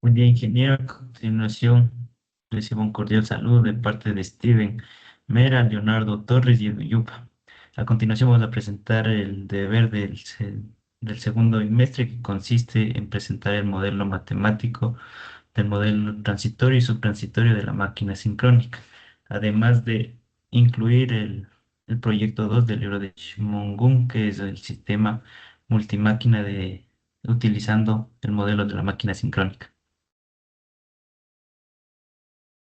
Buen día, ingeniero. A continuación, recibo un cordial saludo de parte de Steven Mera, Leonardo Torres y Edu Yupa. A continuación, vamos a presentar el deber del segundo bimestre, que consiste en presentar el modelo matemático del modelo transitorio y subtransitorio de la máquina sincrónica, además de incluir el proyecto 2 del libro de Shimogun, que es el sistema multimáquina utilizando el modelo de la máquina sincrónica.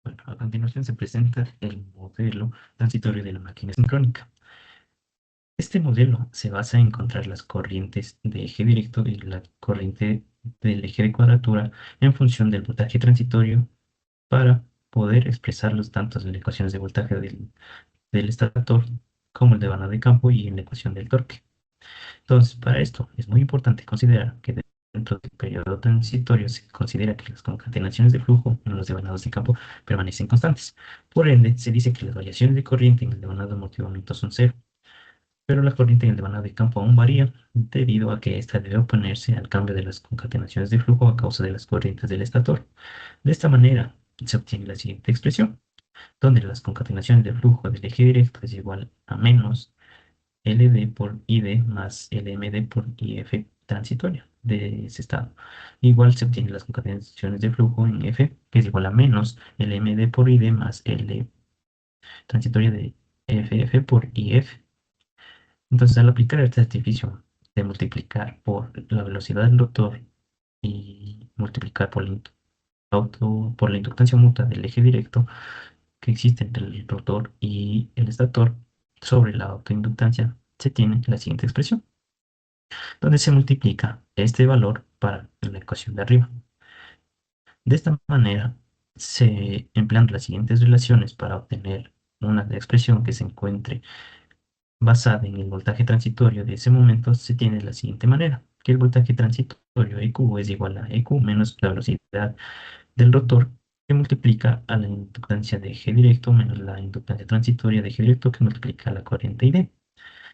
Bueno, a continuación se presenta el modelo transitorio de la máquina sincrónica. Este modelo se basa en encontrar las corrientes de eje directo y la corriente del eje de cuadratura en función del voltaje transitorio para poder expresarlos tanto en las ecuaciones de voltaje del estator como el de vana de campo y en la ecuación del torque. Entonces, para esto es muy importante considerar que dentro del periodo transitorio se considera que las concatenaciones de flujo en los devanados de campo permanecen constantes. Por ende, se dice que las variaciones de corriente en el devanado de amortiguamiento son cero, pero la corriente en el devanado de campo aún varía debido a que ésta debe oponerse al cambio de las concatenaciones de flujo a causa de las corrientes del estator. De esta manera, se obtiene la siguiente expresión, donde las concatenaciones de flujo del eje directo es igual a menos LD por ID más LMD por IF transitoria de ese estado. Igual se obtienen las concatenaciones de flujo en F, que es igual a menos LMD por ID más L transitoria de FF por IF. Entonces, al aplicar este artificio de multiplicar por la velocidad del rotor y multiplicar por la inductancia mutua del eje directo que existe entre el rotor y el estator sobre la autoinductancia, se tiene la siguiente expresión, donde se multiplica este valor para la ecuación de arriba. De esta manera, se emplean las siguientes relaciones para obtener una expresión que se encuentre basada en el voltaje transitorio de ese momento. Se tiene de la siguiente manera, que el voltaje transitorio EQ es igual a EQ menos la velocidad del rotor, que multiplica a la inductancia de eje directo menos la inductancia transitoria de eje directo, que multiplica a la corriente ID.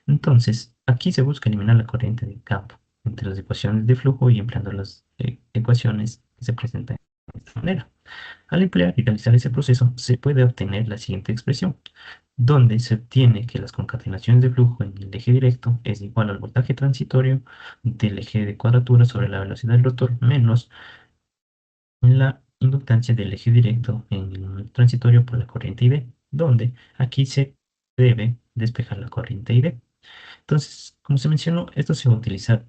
Entonces, aquí se busca eliminar la corriente de campo entre las ecuaciones de flujo y empleando las ecuaciones que se presentan de esta manera. Al emplear y realizar ese proceso, se puede obtener la siguiente expresión, donde se obtiene que las concatenaciones de flujo en el eje directo es igual al voltaje transitorio del eje de cuadratura sobre la velocidad del rotor menos la inductancia del eje directo en el momento transitorio por la corriente ID, donde aquí se debe despejar la corriente ID. Entonces, como se mencionó, esto se va a utilizar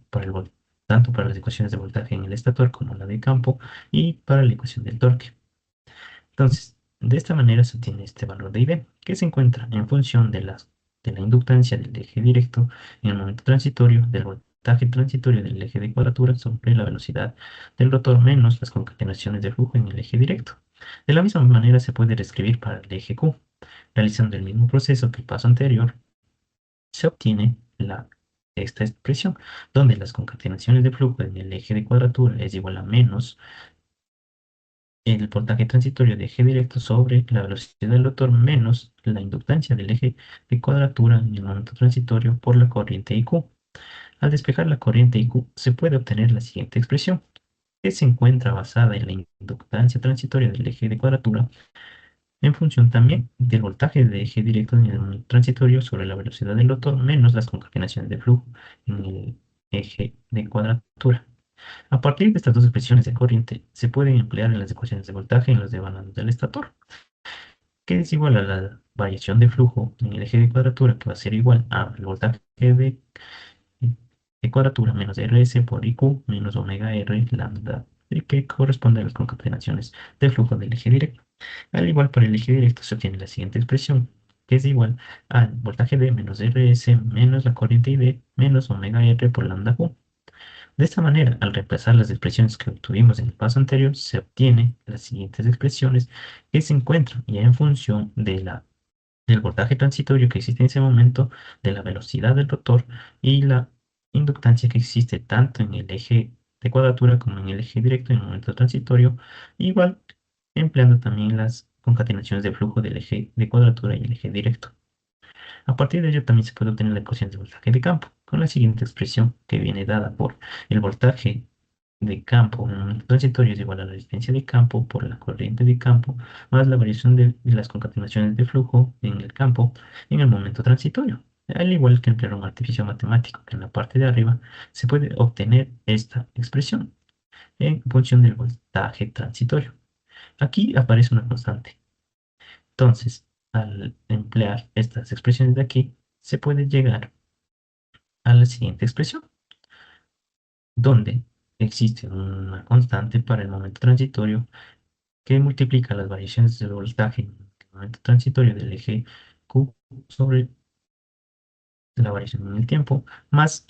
tanto para las ecuaciones de voltaje en el estator como la de campo y para la ecuación del torque. Entonces, de esta manera se obtiene este valor de ID, que se encuentra en función de la inductancia del eje directo en el momento transitorio, del voltaje transitorio del eje de cuadratura sobre la velocidad del rotor menos las concatenaciones de flujo en el eje directo. De la misma manera se puede reescribir para el eje Q. Realizando el mismo proceso que el paso anterior, se obtiene esta expresión, donde las concatenaciones de flujo en el eje de cuadratura es igual a menos el voltaje transitorio de eje directo sobre la velocidad del rotor menos la inductancia del eje de cuadratura en el momento transitorio por la corriente IQ. Al despejar la corriente IQ, se puede obtener la siguiente expresión, que se encuentra basada en la inductancia transitoria del eje de cuadratura en función también del voltaje de eje directo en el transitorio sobre la velocidad del rotor menos las concatenaciones de flujo en el eje de cuadratura. A partir de estas dos expresiones de corriente, se pueden emplear en las ecuaciones de voltaje en los devanados del estator, que es igual a la variación de flujo en el eje de cuadratura, que va a ser igual al voltaje de cuadratura menos Rs por IQ menos omega R lambda, que corresponde a las concatenaciones de flujo del eje directo. Al igual, para el eje directo se obtiene la siguiente expresión, que es igual al voltaje D menos Rs menos la corriente ID menos omega R por lambda Q. De esta manera, al reemplazar las expresiones que obtuvimos en el paso anterior, se obtienen las siguientes expresiones, que se encuentran ya en función del voltaje transitorio que existe en ese momento, de la velocidad del rotor y la inductancia que existe tanto en el eje de cuadratura como en el eje directo en el momento transitorio, igual empleando también las concatenaciones de flujo del eje de cuadratura y el eje directo. A partir de ello también se puede obtener la ecuación de voltaje de campo, con la siguiente expresión, que viene dada por el voltaje de campo en el momento transitorio es igual a la resistencia de campo por la corriente de campo más la variación de las concatenaciones de flujo en el campo en el momento transitorio. Al igual que emplear un artificio matemático, que en la parte de arriba se puede obtener esta expresión en función del voltaje transitorio. Aquí aparece una constante. Entonces, al emplear estas expresiones de aquí, se puede llegar a la siguiente expresión, donde existe una constante para el momento transitorio que multiplica las variaciones del voltaje en el momento transitorio del eje Q sobre la variación en el tiempo, más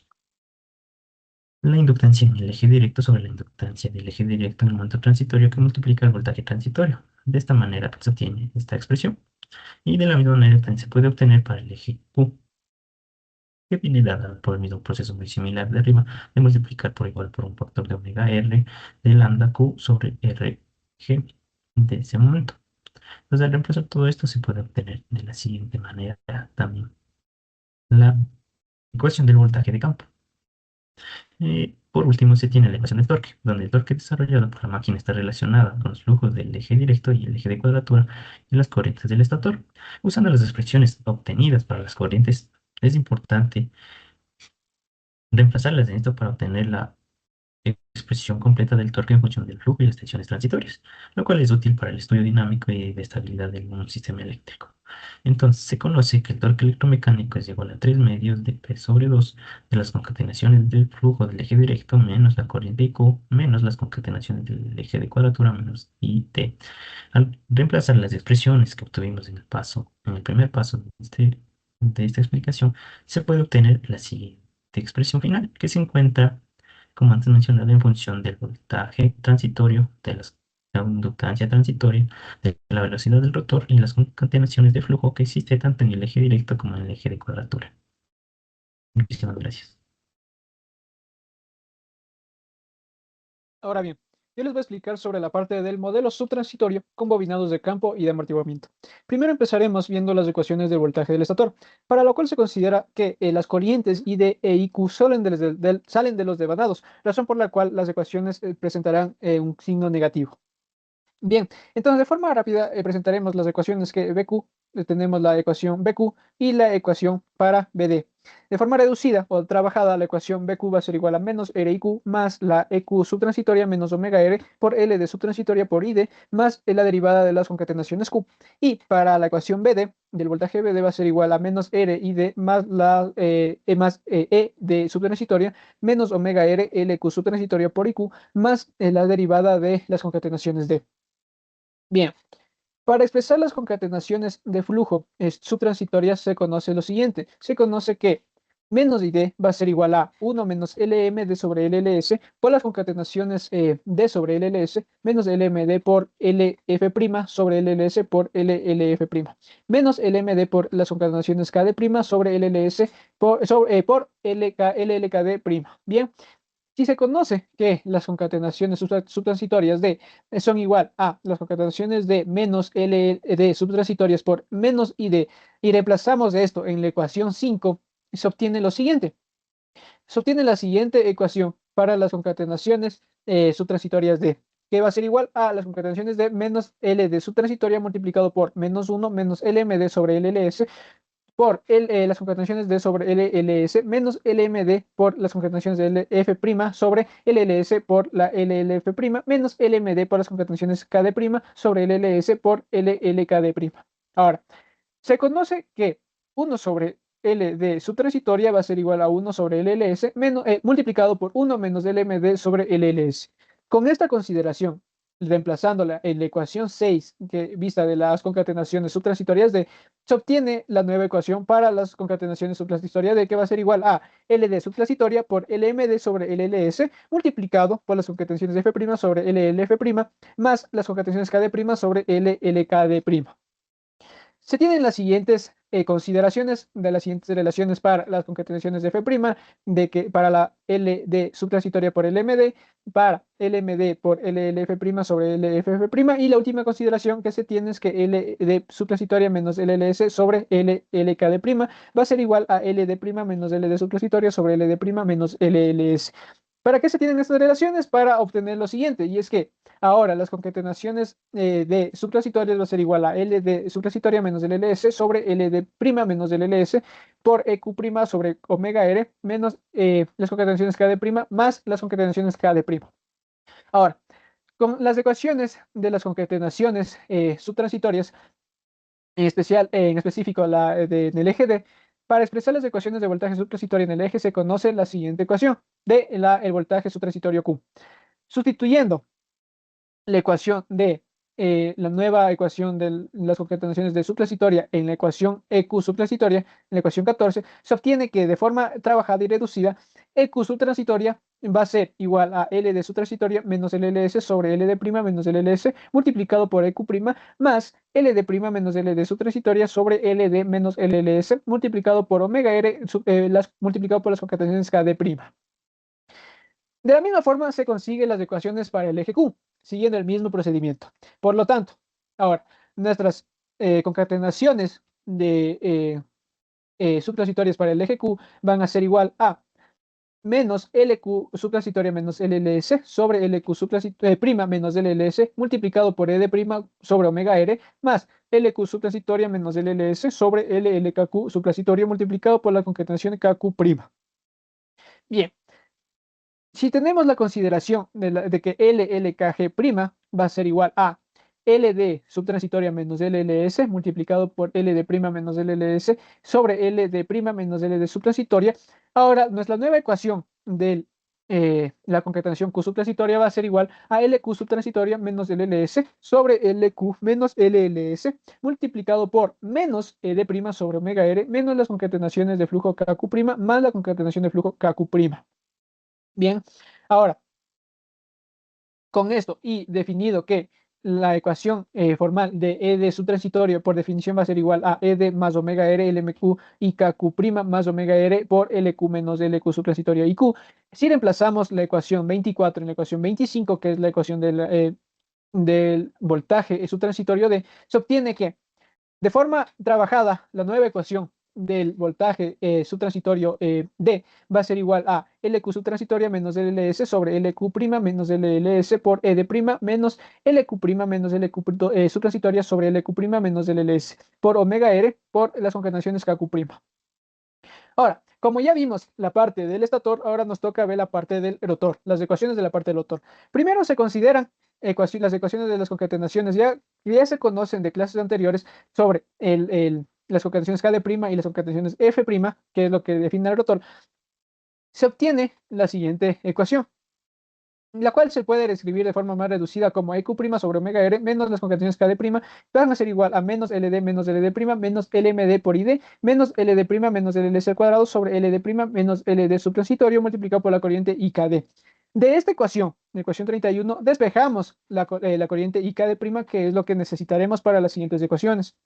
la inductancia en el eje directo sobre la inductancia del eje directo en el momento transitorio que multiplica el voltaje transitorio. De esta manera se obtiene esta expresión. Y de la misma manera también se puede obtener para el eje Q, que viene dada por el mismo proceso muy similar de arriba, de multiplicar por igual por un factor de omega R de lambda Q sobre RG de ese momento. Entonces, al reemplazar todo esto, se puede obtener de la siguiente manera también la ecuación del voltaje de campo. Por último, se tiene la ecuación del torque, donde el torque desarrollado por la máquina está relacionada con los flujos del eje directo y el eje de cuadratura y las corrientes del estator. Usando las expresiones obtenidas para las corrientes, es importante reemplazarlas en esto para obtener la expresión completa del torque en función del flujo y las tensiones transitorias, lo cual es útil para el estudio dinámico y de estabilidad de un sistema eléctrico. Entonces, se conoce que el torque electromecánico es igual a 3 medios de P sobre 2 de las concatenaciones del flujo del eje directo menos la corriente IQ menos las concatenaciones del eje de cuadratura menos IT. Al reemplazar las expresiones que obtuvimos en el primer paso de esta explicación, se puede obtener la siguiente expresión final, que se encuentra, como antes mencionado, en función del voltaje transitorio, de la inductancia transitoria, de la velocidad del rotor y las concatenaciones de flujo que existe tanto en el eje directo como en el eje de cuadratura. Muchísimas gracias. Ahora bien, yo les voy a explicar sobre la parte del modelo subtransitorio con bobinados de campo y de amortiguamiento. Primero empezaremos viendo las ecuaciones del voltaje del estator, para lo cual se considera que las corrientes ID e IQ salen de los devanados, razón por la cual las ecuaciones presentarán un signo negativo. Bien, entonces de forma rápida presentaremos las ecuaciones que BQ, tenemos la ecuación BQ y la ecuación para BD. De forma reducida o trabajada, la ecuación BQ va a ser igual a menos RIQ más la EQ subtransitoria menos omega R por LD subtransitoria por ID más la derivada de las concatenaciones Q. Y para la ecuación BD, del voltaje BD va a ser igual a menos RID más la E de subtransitoria menos omega R LQ subtransitoria por IQ más la derivada de las concatenaciones D. Bien, para expresar las concatenaciones de flujo subtransitorias se conoce lo siguiente. Se conoce que menos ID va a ser igual a 1 menos LM d sobre LLS por las concatenaciones D sobre LLS menos LMD por LF' sobre LLS por LLF', menos LMD por las concatenaciones KD' sobre LLS por LLKD'. Bien, si se conoce que las concatenaciones subtransitorias de son igual a las concatenaciones de menos L de subtransitorias por menos ID y reemplazamos esto en la ecuación 5, se obtiene lo siguiente. Se obtiene la siguiente ecuación para las concatenaciones subtransitorias de, que va a ser igual a las concatenaciones de menos L de subtransitoria multiplicado por menos 1 menos LMD sobre LLS por las concatenaciones D sobre LLS menos LMD por las concatenaciones de LF' sobre LLS por la LLF' menos LMD por las concatenaciones KD' sobre LLS por LLKD'. Ahora, se conoce que 1 sobre L de subtransitoria va a ser igual a 1 sobre LLS multiplicado por 1 menos LMD sobre LLS. Con esta consideración, reemplazándola en la ecuación 6, que vista de las concatenaciones subtransitorias de, se obtiene la nueva ecuación para las concatenaciones subtransitorias de que va a ser igual a LD subtransitoria por LMD sobre LLS multiplicado por las concatenaciones F' sobre LLF' más las concatenaciones KD' sobre LLKD'. Se tienen las siguientes consideraciones de las siguientes relaciones para las concatenaciones de F', de que para la LD subtransitoria por LMD, para LMD por LLF' sobre LFF', y la última consideración que se tiene es que LD subtransitoria menos LLS sobre LLKD' va a ser igual a LD' menos LD subtransitoria sobre LD' menos LLS. ¿Para qué se tienen estas relaciones? Para obtener lo siguiente, y es que ahora las concatenaciones de subtransitorias va a ser igual a L de subtransitoria menos el LS sobre L de prima menos el LS por EQ prima sobre omega R menos las concatenaciones K de prima más las concatenaciones K de prima. Ahora, con las ecuaciones de las concatenaciones subtransitorias, en específico en el eje D, para expresar las ecuaciones de voltaje subtransitorio en el eje se conoce la siguiente ecuación de el voltaje subtransitorio Q. Sustituyendo la ecuación de la nueva ecuación de las concatenaciones de subtransitoria en la ecuación EQ subtransitoria, en la ecuación 14, se obtiene que de forma trabajada y reducida, EQ subtransitoria va a ser igual a L de subtransitoria menos el LS sobre L de prima menos el LS multiplicado por EQ prima más L de prima menos L de subtransitoria sobre L de menos LLS multiplicado por omega R multiplicado por las concatenaciones K de prima. De la misma forma se consiguen las ecuaciones para el eje Q, siguiendo el mismo procedimiento. Por lo tanto, ahora, nuestras concatenaciones de subtransitorias para el eje Q van a ser igual a menos LQ subtransitoria menos LLS sobre LQ prima menos LLS multiplicado por E de prima sobre omega R más LQ subtransitoria menos LLS sobre LLKQ subtransitorio multiplicado por la concatenación de KQ prima. Bien, si tenemos la consideración de que LLKG' va a ser igual a LD subtransitoria menos LLS multiplicado por LD' menos LLS sobre LD' menos LD subtransitoria, ahora nuestra nueva ecuación de la concatenación Q subtransitoria va a ser igual a LQ subtransitoria menos LLS sobre LQ menos LLS multiplicado por menos ED' sobre omega R menos las concatenaciones de flujo KQ' más la concatenación de flujo KQ'. Bien, ahora, con esto y definido que la ecuación formal de E de subtransitorio por definición va a ser igual a ED más omega R LMQ y KQ' más omega R por LQ menos LQ subtransitorio y Q. Si reemplazamos la ecuación 24 en la ecuación 25, que es la ecuación del voltaje subtransitorio D, se obtiene que de forma trabajada, la nueva ecuación del voltaje subtransitorio D va a ser igual a LQ subtransitoria menos LS sobre LQ' menos LLS por E de prima menos LQ' menos LQ subtransitoria sobre LQ' menos LLS por omega R por las concatenaciones KQ'. Ahora, como ya vimos la parte del estator, ahora nos toca ver la parte del rotor, las ecuaciones de la parte del rotor. Primero se consideran las ecuaciones de las concatenaciones, ya se conocen de clases anteriores sobre las concatenaciones K' y las concatenaciones F', que es lo que define el rotor. Se obtiene la siguiente ecuación, la cual se puede escribir de forma más reducida como EQ' sobre omega R menos las concatenaciones K' van a ser igual a menos LD menos LD' menos LMD por ID menos LD' menos LLS al cuadrado sobre LD' menos LD subtransitorio multiplicado por la corriente IKD. De esta ecuación, la ecuación 31, despejamos la corriente IKD', que es lo que necesitaremos para las siguientes ecuaciones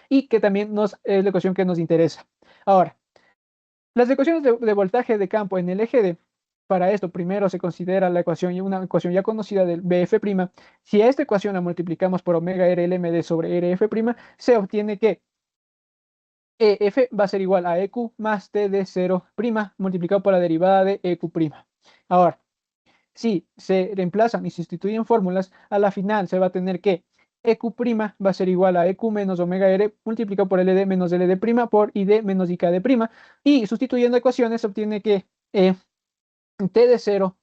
y que también es la ecuación que nos interesa. Ahora, las ecuaciones de voltaje de campo en el eje D, para esto primero se considera una ecuación ya conocida del BF'. Si a esta ecuación la multiplicamos por omega RLMD sobre RF', se obtiene que EF va a ser igual a EQ más T de 0' multiplicado por la derivada de EQ'. Ahora, si se reemplazan y sustituyen fórmulas, a la final se va a tener que EQ' va a ser igual a EQ menos omega R multiplicado por LD menos LD' por ID menos IKD'. Y sustituyendo ecuaciones se obtiene que T de 0'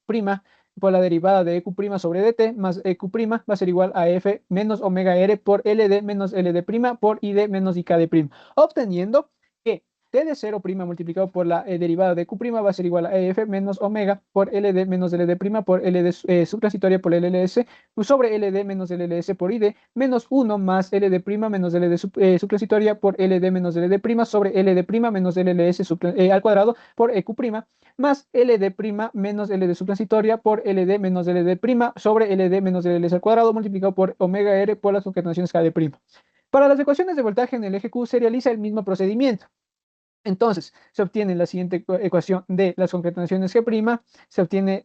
por la derivada de EQ' sobre dt más EQ' va a ser igual a F menos omega R por LD menos LD' por ID menos IKD', obteniendo que T de 0' multiplicado por la derivada de EQ' va a ser igual a EF menos omega por LD menos LD' por LD subtransitoria por LLS sobre LD menos LLS por ID menos 1 más LD' menos LD subtransitoria por LD menos LD' sobre LD' menos LLS al cuadrado por EQ' más LD' menos LD subtransitoria por LD menos LD' sobre LD menos LLS al cuadrado multiplicado por omega R por las concatenaciones K'. Para las ecuaciones de voltaje en el eje Q se realiza el mismo procedimiento. Entonces, se obtiene la siguiente ecuación de las concatenaciones G', se obtiene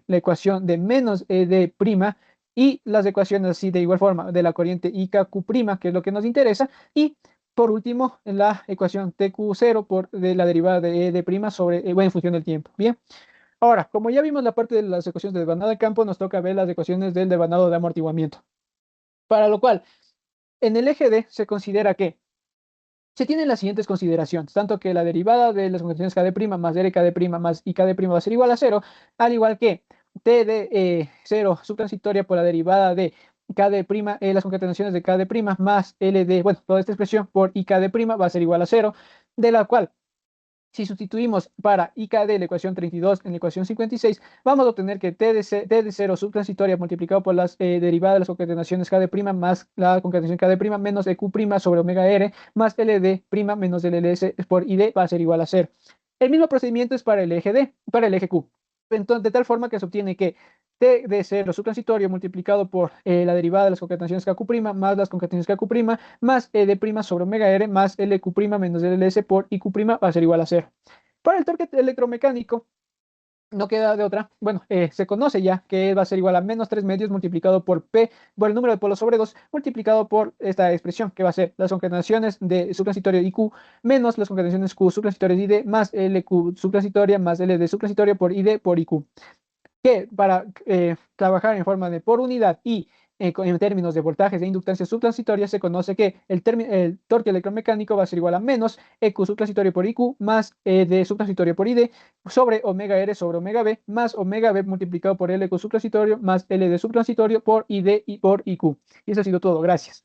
la ecuación de menos ED' y las ecuaciones así de igual forma de la corriente IKQ', que es lo que nos interesa, y por último, la ecuación TQ0 de la derivada de ED' sobre, en función del tiempo. Bien, Ahora, como ya vimos la parte de las ecuaciones de devanado de campo, nos toca ver las ecuaciones del devanado de amortiguamiento. Para lo cual, en el eje D se considera que se tienen las siguientes consideraciones, tanto que la derivada de las condiciones KD' más DKD' más IKD' va a ser igual a cero, al igual que T de 0 subtransitoria por la derivada de KD', las concatenaciones de KD' más L de, bueno, toda esta expresión por IKD' va a ser igual a cero, de la cual si sustituimos para IKD la ecuación 32 en la ecuación 56, vamos a obtener que T de 0 subtransitoria multiplicado por las derivadas de las concatenaciones KD' más la concatenación KD' menos EQ' sobre omega R más LD' menos LLS por ID va a ser igual a 0. El mismo procedimiento es para el eje D, para el eje Q. Entonces, de tal forma que se obtiene que T de 0 subtransitorio multiplicado por la derivada de las concatenaciones KQ' más las concatenaciones KQ' más D' sobre omega R más LQ' menos LS por IQ' va a ser igual a 0. Para el torque electromecánico, no queda de otra. Bueno, se conoce ya que va a ser igual a menos 3 medios multiplicado por P, por el número de polos sobre 2, multiplicado por esta expresión, que va a ser las concatenaciones de subtransitorio IQ menos las concatenaciones Q subtransitorias de ID más LQ subtransitoria más LD subtransitorio por ID por IQ, que para trabajar en forma de por unidad y en términos de voltajes e inductancia subtransitoria se conoce que el torque electromecánico va a ser igual a menos EQ subtransitorio por IQ más D subtransitorio por ID sobre omega R sobre omega B más omega B multiplicado por LQ subtransitorio más LD subtransitorio por ID y por IQ. Y eso ha sido todo. Gracias.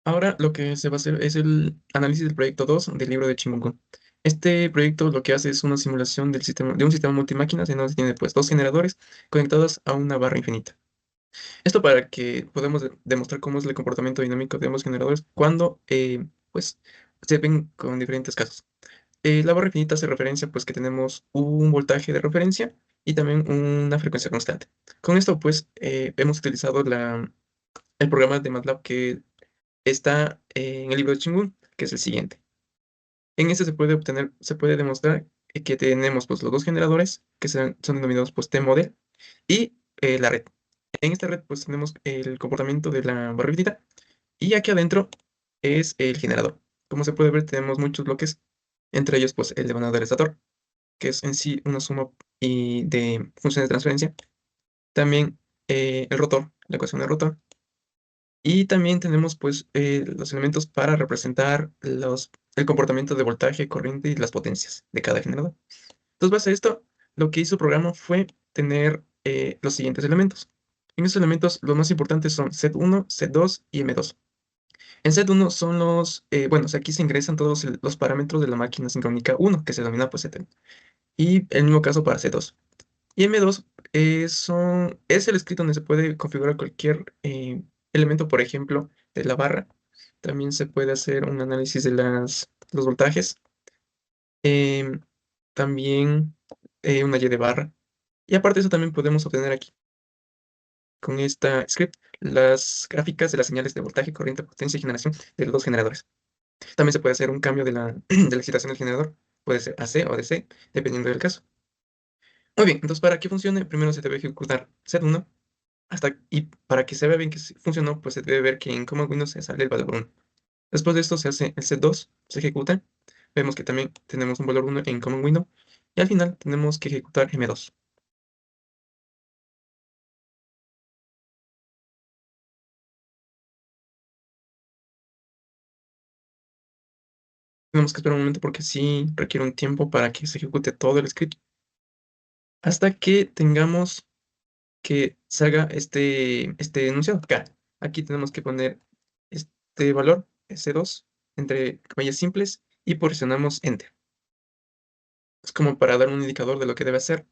Ahora lo que se va a hacer es el análisis del proyecto 2 del libro de Chimungun. Este proyecto lo que hace es una simulación de un sistema multimáquinas en donde tiene pues dos generadores conectados a una barra infinita. Esto para que podamos demostrar cómo es el comportamiento dinámico de ambos generadores cuando pues se ven con diferentes casos. La barra infinita hace referencia pues que tenemos un voltaje de referencia y también una frecuencia constante. Con esto pues hemos utilizado el programa de MATLAB que está en el libro de Chingun, que es el siguiente. En este se puede demostrar que tenemos pues los dos generadores que son denominados pues T-model y la red. En esta red pues tenemos el comportamiento de la barra infinita y aquí adentro es el generador. Como se puede ver tenemos muchos bloques, entre ellos pues el devanador del estator, que es en sí una suma de funciones de transferencia. También el rotor, la ecuación del rotor. Y también tenemos pues los elementos para representar el comportamiento de voltaje, corriente y las potencias de cada generador. Entonces, base a esto, lo que hizo el programa fue tener los siguientes elementos. En estos elementos, los más importantes son set1, set2 y m2. En set1 son bueno, aquí se ingresan todos los parámetros de la máquina sincrónica 1, que se denomina pues set. Y el mismo caso para set2. Y M2 es el script donde se puede configurar cualquier elemento, por ejemplo, de la barra. También se puede hacer un análisis de los voltajes. em, También una Y de barra. Y aparte de eso, también podemos obtener aquí con esta script las gráficas de las señales de voltaje, corriente, potencia y generación de los dos generadores. También se puede hacer un cambio de de la excitación del generador. Puede ser AC o DC, dependiendo del caso. Muy bien, entonces para que funcione, primero se debe ejecutar set1 y para que se vea bien que sí funcionó, pues se debe ver que en Command Windows se sale el valor 1. Después de esto se hace el set2, se ejecuta. Vemos que también tenemos un valor 1 en Command Windows. Y al final tenemos que ejecutar M2. Tenemos que esperar un momento porque sí requiere un tiempo para que se ejecute todo el script. Hasta que tengamos que salga este enunciado acá. Aquí tenemos que poner este valor, S2, entre comillas simples, y presionamos Enter. Es como para dar un indicador de lo que debe hacer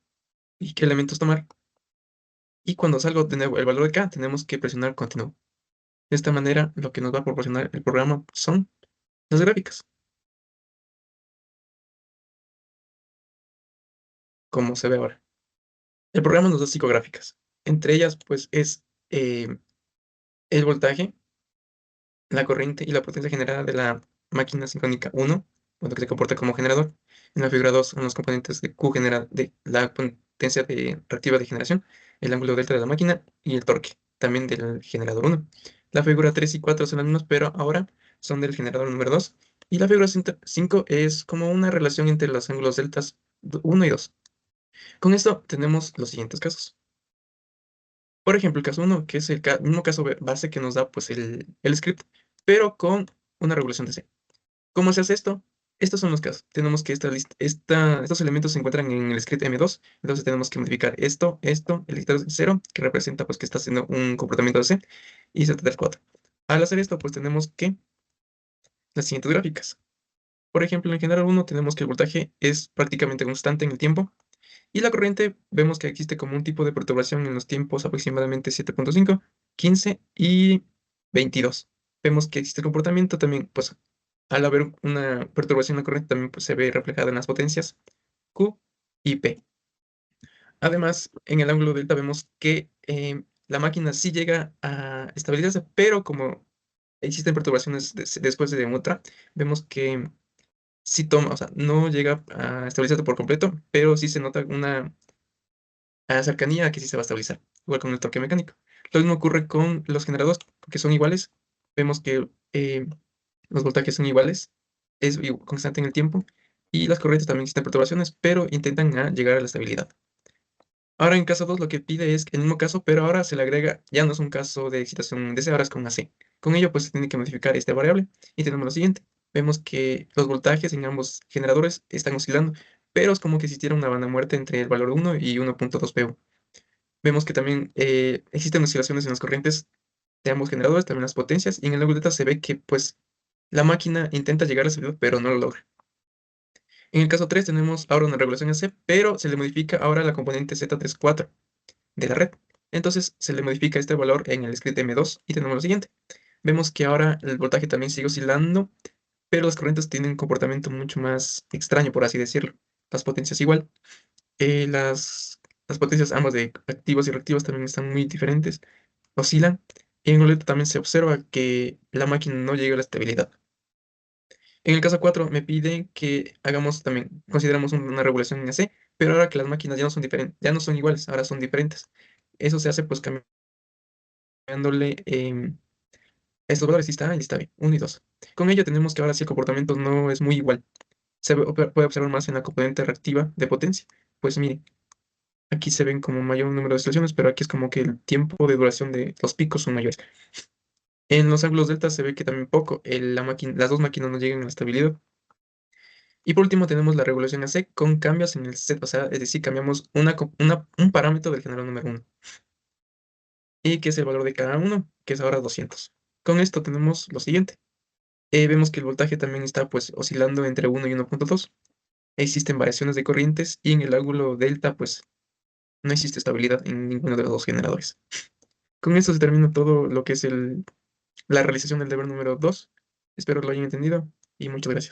y qué elementos tomar. Y cuando salga de nuevo el valor de acá, tenemos que presionar Continue. De esta manera, lo que nos va a proporcionar el programa son las gráficas, como se ve ahora. El programa nos da 5 gráficas. Entre ellas, pues, es el voltaje, la corriente y la potencia generada de la máquina sincrónica 1, cuando que se comporta como generador. En la figura 2 son los componentes de Q de la potencia reactiva de generación, el ángulo delta de la máquina y el torque, también del generador 1. La figura 3 y 4 son las mismas, pero ahora son del generador número 2. Y la figura 5 es como una relación entre los ángulos deltas 1 y 2. Con esto tenemos los siguientes casos. Por ejemplo, el caso 1, que es el mismo caso base que nos da pues, el script, pero con una regulación de C. ¿Cómo se hace esto? Estos son los casos. Tenemos que estos elementos se encuentran en el script M2, entonces tenemos que modificar el dictador 0, que representa pues, que está haciendo un comportamiento de C, y Z del 4. Al hacer esto, pues tenemos que las siguientes gráficas. Por ejemplo, en general 1 tenemos que el voltaje es prácticamente constante en el tiempo, y la corriente vemos que existe como un tipo de perturbación en los tiempos aproximadamente 7.5, 15 y 22. Vemos que existe el comportamiento también, pues al haber una perturbación en la corriente también pues, se ve reflejada en las potencias Q y P. Además, en el ángulo delta vemos que la máquina sí llega a estabilizarse, pero como existen perturbaciones después de otra, vemos que sí toma, o sea, no llega a estabilizarse por completo, pero sí se nota una cercanía a que sí se va a estabilizar, igual con el torque mecánico. Lo mismo ocurre con los generadores, que son iguales. Vemos que los voltajes son iguales, es constante en el tiempo, y las corrientes también existen perturbaciones, pero intentan llegar a la estabilidad. Ahora en caso 2 lo que pide es el mismo caso, pero ahora se le agrega, ya no es un caso de excitación DC, ahora es con AC. Con ello pues se tiene que modificar esta variable y tenemos lo siguiente. Vemos que los voltajes en ambos generadores están oscilando, pero es como que existiera una banda muerta entre el valor 1 y 1.2 PU. Vemos que también existen oscilaciones en las corrientes de ambos generadores, también las potencias, y en el ángulo delta se ve que pues la máquina intenta llegar a la salida, pero no lo logra. En el caso 3 tenemos ahora una regulación AC, pero se le modifica ahora la componente Z34 de la red. Entonces se le modifica este valor en el script M2 y tenemos lo siguiente. Vemos que ahora el voltaje también sigue oscilando, pero las corrientes tienen un comportamiento mucho más extraño, por así decirlo. Las potencias igual. Las potencias ambas de activos y reactivos también están muy diferentes, oscilan. Y en el delta también se observa que la máquina no llega a la estabilidad. En el caso 4 me pide que hagamos también, consideramos una regulación en AC, pero ahora que las máquinas ya no son diferentes, ya no son iguales, ahora son diferentes. Eso se hace pues cambiándole estos valores, lista A y lista B, 1 y 2. Con ello tenemos que ahora sí el comportamiento no es muy igual. Puede observar más en la componente reactiva de potencia. Pues miren, aquí se ven como mayor número de oscilaciones, pero aquí es como que el tiempo de duración de los picos son mayores. En los ángulos delta se ve que también poco, las dos máquinas no llegan a la estabilidad. Y por último tenemos la regulación AC con cambios en el set, o sea, es decir, cambiamos un parámetro del generador número 1, y que es el valor de cada uno, que es ahora 200. Con esto tenemos lo siguiente. Vemos que el voltaje también está pues oscilando entre 1 y 1.2. Existen variaciones de corrientes y en el ángulo delta pues no existe estabilidad en ninguno de los dos generadores. Con esto se termina todo lo que es la realización del deber número 2. Espero lo hayan entendido y muchas gracias.